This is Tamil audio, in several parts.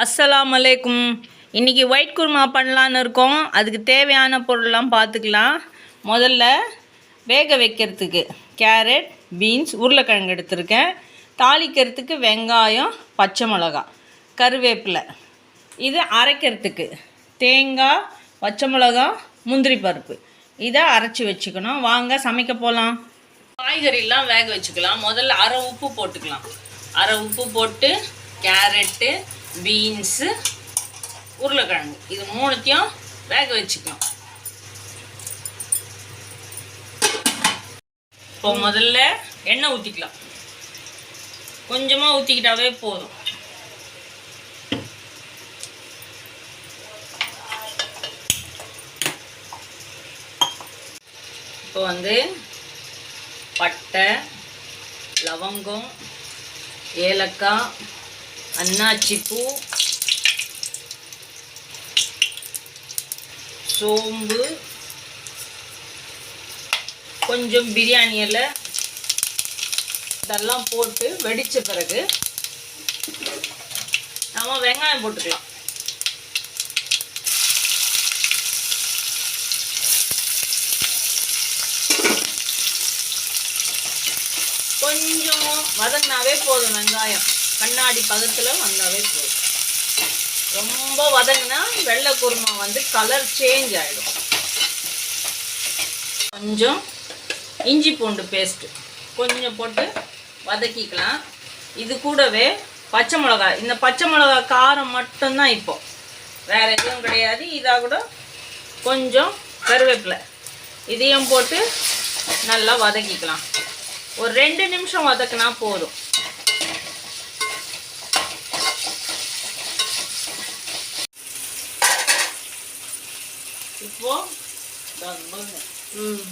அஸ்ஸலாமு அலைக்கும். இன்றைக்கி ஒயிட் குருமா பண்ணலான்னு இருக்கோம். அதுக்கு தேவையான பொருள்லாம் பார்த்துக்கலாம். முதல்ல வேக வைக்கிறதுக்கு கேரட், பீன்ஸ், உருளைக்கிழங்கு எடுத்திருக்கேன். தாளிக்கிறதுக்கு வெங்காயம், பச்சை மிளகா, கருவேப்பிலை. இது அரைக்கிறதுக்கு தேங்காய், பச்சை மிளகா, முந்திரி பருப்பு. இதை அரைச்சி வச்சுக்கணும். வாங்க சமைக்க போகலாம். காய்கறிலாம் வேக வச்சுக்கலாம். முதல்ல அரை உப்பு போட்டுக்கலாம். அரை உப்பு போட்டு கேரட்டு, பீன்ஸு, உருளைக்கிழங்கு இது மூணுத்தையும் வேக வச்சுக்கலாம். இப்போ முதல்ல எண்ணெய் ஊற்றிக்கலாம். கொஞ்சமாக ஊற்றிக்கிட்டாவே போதும். இப்போ பட்டை, லவங்கம், ஏலக்காய், அன்னாச்சிப்பூ, சோம்பு, கொஞ்சம் பிரியாணி இலை இதெல்லாம் போட்டு வெடித்த பிறகு நம்ம வெங்காயம் போட்டுக்கலாம். கொஞ்சம் வதங்கினாவே போதும். வெங்காயம் கண்ணாடி பதத்தில் வந்தாவே போதும். ரொம்ப வதங்கினா வெள்ளை குருமா கலர் சேஞ்ச் ஆகிடும். கொஞ்சம் இஞ்சி பூண்டு பேஸ்ட்டு கொஞ்சம் போட்டு வதக்கிக்கலாம். இது கூடவே பச்சை மிளகாய். இந்த பச்சை மிளகாய் காரம் மட்டும்தான், இப்போ வேறு எதுவும் கிடையாது. இதாக கூட கொஞ்சம் கருவேப்பிலை இதையும் போட்டு நல்லா வதக்கிக்கலாம். ஒரு 2 நிமிஷம் வதக்கினா போதும்.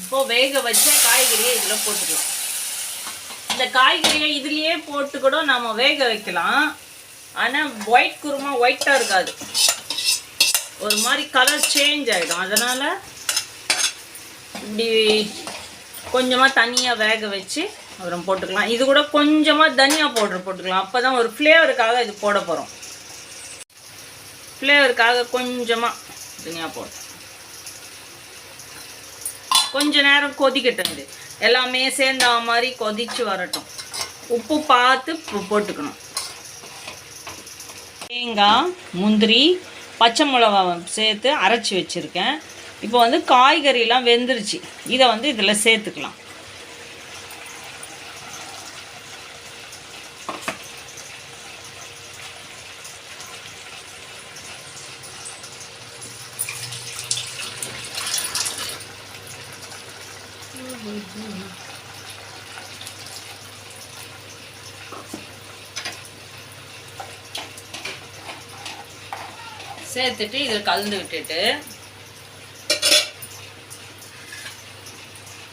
இப்போ வேக வச்ச காய்கறியை இதில் போட்டுக்கலாம். இந்த காய்கறியை இதுலேயே போட்டு கூட நம்ம வேக வைக்கலாம். ஆனால் ஒயிட் குருமா ஒயிட்டாக இருக்காது, ஒரு மாதிரி கலர் சேஞ்ச் ஆகிடும். அதனால் இப்படி கொஞ்சமாக தனியாக வேக வச்சு அப்புறம் போட்டுக்கலாம். இது கூட கொஞ்சமாக தனியா பவுடர் போட்டுக்கலாம். அப்போ தான் ஒரு ஃப்ளேவருக்காக இது போட போகிறோம். ஃப்ளேவருக்காக கொஞ்சமாக தனியா பவுடர். கொஞ்ச நேரம் கொதிக்கட்டு, எல்லாமே சேர்ந்த மாதிரி கொதிச்சு வரட்டும். உப்பு பார்த்து போட்டுக்கணும். தேங்காய், முந்திரி, பச்சை மிளகா சேர்த்து அரைச்சி வச்சுருக்கேன். இப்போ காய்கறிலாம் வெந்துருச்சு. இதை இதில் சேர்த்துக்கலாம். சேர்த்துட்டு இதில் கலந்து விட்டுட்டு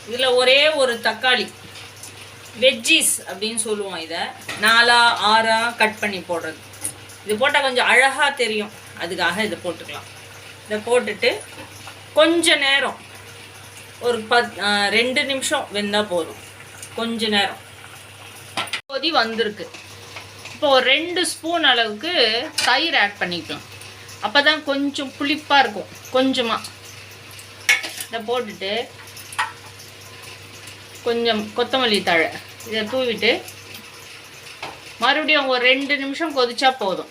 இதில் ஒரே ஒரு தக்காளி, வெஜ்ஜீஸ் அப்படின்னு சொல்லுவோம், இதை 4-6 கட் பண்ணி போடுறது. இது போட்டால் கொஞ்சம் அழகாக தெரியும், அதுக்காக இதை போட்டுக்கலாம். இதை போட்டுட்டு கொஞ்ச நேரம் ஒரு 2 நிமிஷம் வெந்தால் போதும். கொஞ்ச நேரம் கொதி வந்திருக்கு. இப்போ ஒரு 2 ஸ்பூன் அளவுக்கு தயிர் ஆட் பண்ணிக்கலாம். அப்போ தான் கொஞ்சம் புளிப்பாக இருக்கும். கொஞ்சமாக இதை போட்டுட்டு கொஞ்சம் கொத்தமல்லி தழை இதை தூவிட்டு மறுபடியும் ஒரு 2 நிமிஷம் கொதிச்சா போதும்.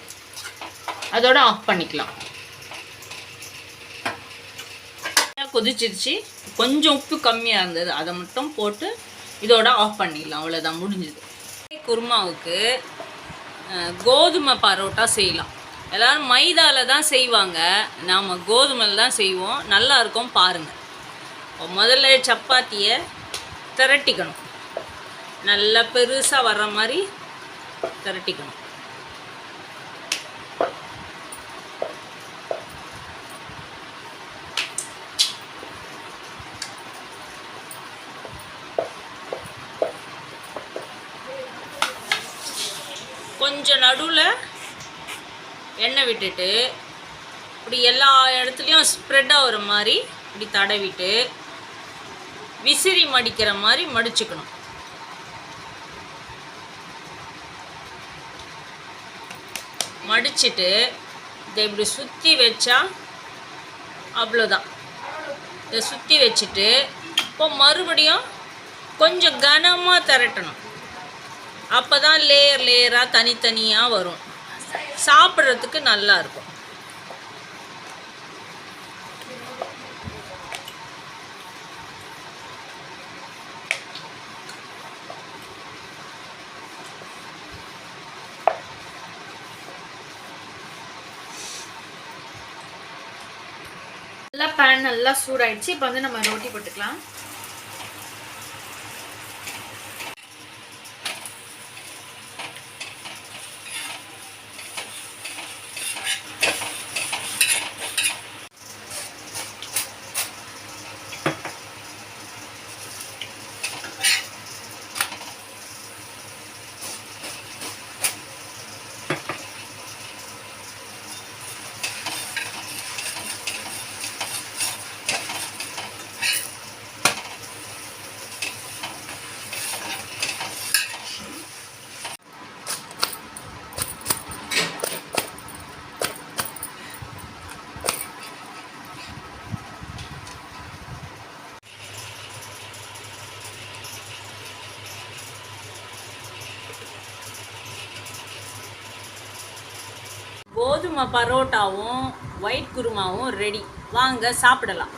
அதோட ஆஃப் பண்ணிக்கலாம். கொதிச்சிருச்சு. கொஞ்சம் உப்பு கம்மியாக இருந்தது, அதை மட்டும் போட்டு இதோட ஆஃப் பண்ணிடலாம். அவ்வளோதான், முடிஞ்சுது. குருமாவுக்கு கோதுமை பரோட்டா செய்யலாம். எல்லோரும் மைதாவில் தான் செய்வாங்க, நாம் கோதுமையில் தான் செய்வோம். நல்லாயிருக்கும், பாருங்கள். முதல்ல சப்பாத்தியை திரட்டிக்கணும். நல்லா பெருசாக வர்ற மாதிரி திரட்டிக்கணும். கொஞ்சம் நடுவில் எண்ணெய் விட்டுட்டு இப்படி எல்லா இடத்துலையும் ஸ்ப்ரெட் ஆகிற மாதிரி இப்படி தடவிட்டு விசிறி மடிக்கிற மாதிரி மடிச்சுக்கணும். மடிச்சிட்டு இதை இப்படி சுற்றி வச்சா அவ்வளோதான். இதை சுற்றி வச்சுட்டு இப்போ மறுபடியும் கொஞ்சம் கனமாக திரட்டணும். அப்போ தான் லேயர் லேயராக தனித்தனியாக வரும், சாப்பிட்றதுக்கு நல்லாயிருக்கும். நல்லா பேன் நல்லா சூடாயிடுச்சு. இப்போ வந்து நம்ம ரோட்டி போட்டுக்கலாம். கோதுமை பரோட்டாவும் ஒயிட் குருமாவும் ரெடி. வாங்க சாப்பிடலாம்.